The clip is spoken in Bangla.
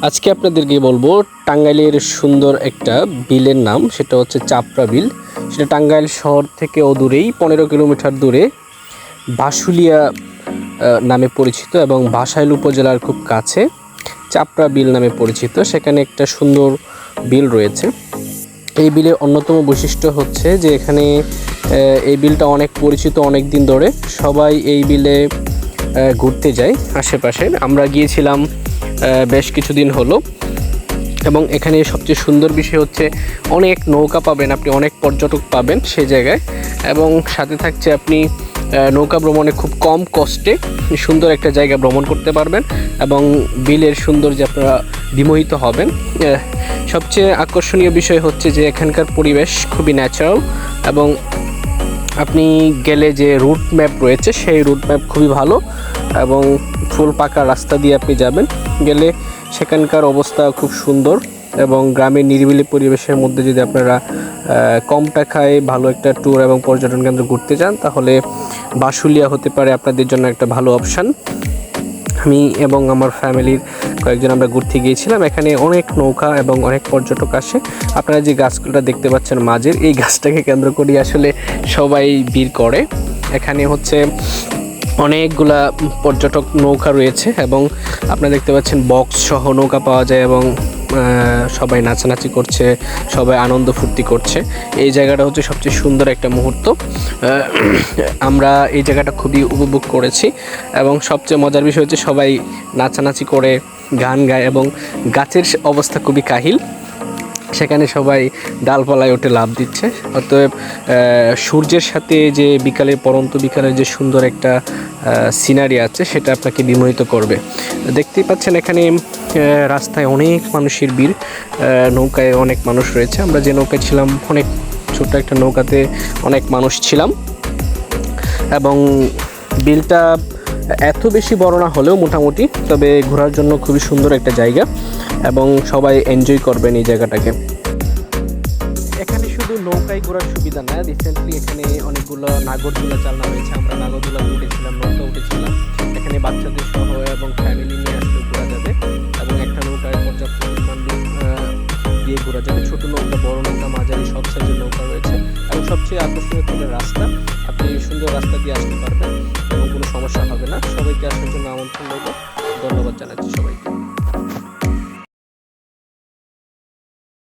আজকে আপনাদেরকে বলবো টাঙ্গাইলের সুন্দর একটা বিলের নাম, সেটা হচ্ছে চাপড়া বিল। সেটা টাঙ্গাইল শহর থেকে অদূরেই 15 কিলোমিটার দূরে বাশুলিয়া নামে পরিচিত এবং বাসাইল উপজেলার খুব কাছে চাপড়া বিল নামে পরিচিত। সেখানে একটা সুন্দর বিল রয়েছে। এই বিলের অন্যতম বৈশিষ্ট্য হচ্ছে যে এখানে এই বিলটা অনেক পরিচিত, অনেক দিন ধরে সবাই এই বিলে ঘুরতে যায়। আশেপাশে আমরা গিয়েছিলাম বেশ কিছুদিন হলো, এবং এখানে সবচেয়ে সুন্দর বিষয় হচ্ছে অনেক নৌকা পাবেন আপনি, অনেক পর্যটক পাবেন সেই জায়গায়, এবং সাথে থাকছে আপনি নৌকা ভ্রমণে খুব কম কষ্টে সুন্দর একটা জায়গা ভ্রমণ করতে পারবেন এবং বিলের সৌন্দর্যে আপনারা বিমোহিত হবেন। সবচেয়ে আকর্ষণীয় বিষয় হচ্ছে যে এখানকার পরিবেশ খুবই ন্যাচারাল, এবং আপনি গেলে যে রুট ম্যাপ রয়েছে সেই রুট ম্যাপ খুবই ভালো, এবং ফুল পাকা রাস্তা দিয়ে আপনি যাবেন। গেলে সেখানকার অবস্থা খুব সুন্দর, এবং গ্রামের নিরিবিলি পরিবেশের মধ্যে যদি আপনারা কম টাকায় ভালো একটা ট্যুর এবং পর্যটন কেন্দ্র ঘুরতে চান, তাহলে বাশুলিয়া হতে পারে আপনাদের জন্য একটা ভালো অপশান। আমি এবং আমার ফ্যামিলির কয়েকজন আমরা ঘুরতে গিয়েছিলাম। এখানে অনেক নৌকা এবং অনেক পর্যটক আসে। আপনারা যে গাছগুলো দেখতে পাচ্ছেন মাঝের, এই গাছটাকে কেন্দ্র করে আসলে সবাই ভিড় করে। এখানে হচ্ছে অনেকগুলা পর্যটক নৌকা রয়েছে, এবং আপনারা দেখতে পাচ্ছেন বক্স সহ নৌকা পাওয়া যায়, এবং সবাই নাচানাচি করছে, সবাই আনন্দ ফুর্তি করছে। এই জায়গাটা হচ্ছে সবচেয়ে সুন্দর একটা মুহূর্ত। আমরা এই জায়গাটা খুবই উপভোগ করেছি, এবং সবচেয়ে মজার বিষয় হচ্ছে সবাই নাচানাচি করে, গান গায়, এবং গাছের অবস্থা খুবই কাহিল। সেখানে সবাই ডালপালায় ওঠে লাফ দিচ্ছে। অতএব সূর্যের সাথে যে বিকালের পরন্ত বিকালের যে সুন্দর একটা সিনারি আছে, সেটা আপনাকে বিমোহিত করবে। দেখতেই পাচ্ছেন এখানে রাস্তায় অনেক মানুষের ভিড়, নৌকায় অনেক মানুষ রয়েছে। আমরা যে নৌকায় ছিলাম, অনেক ছোট্ট একটা নৌকাতে অনেক মানুষ ছিলাম, এবং বিলটা এত বেশি বড় না হলেও মোটামুটি, তবে ঘোরার জন্য খুবই সুন্দর একটা জায়গা, এবং সবাই এনজয় করবেন এই জায়গাটাকে। এখানে শুধু নৌকায় ঘোরার সুবিধা না, রিসেন্টলি এখানে অনেকগুলো নাগরদোলা চালানো হয়েছে। আমরা নাগরদোলাতে উঠেছিলাম, নৌকা উঠেছিলাম। এখানে বাচ্চাদের সহ এবং ফ্যামিলি নিয়ে আসলে ঘোরা যাবে, এবং একটা নৌকায় পর্যাপ্ত পরিমাণ দিয়ে ঘোরা যাবে। ছোটো নৌকা, বড় নৌকা, মাঝারি সব সাইজের নৌকা রয়েছে, এবং সবচেয়ে আকর্ষণীয় হচ্ছে রাস্তা। আপনি সুন্দর রাস্তা দিয়ে আসতে পারবেন এবং কোনো সমস্যা হবে না। সবাইকে আসার জন্য আমন্ত্রণ রইল। ধন্যবাদ জানাচ্ছি সবাইকে।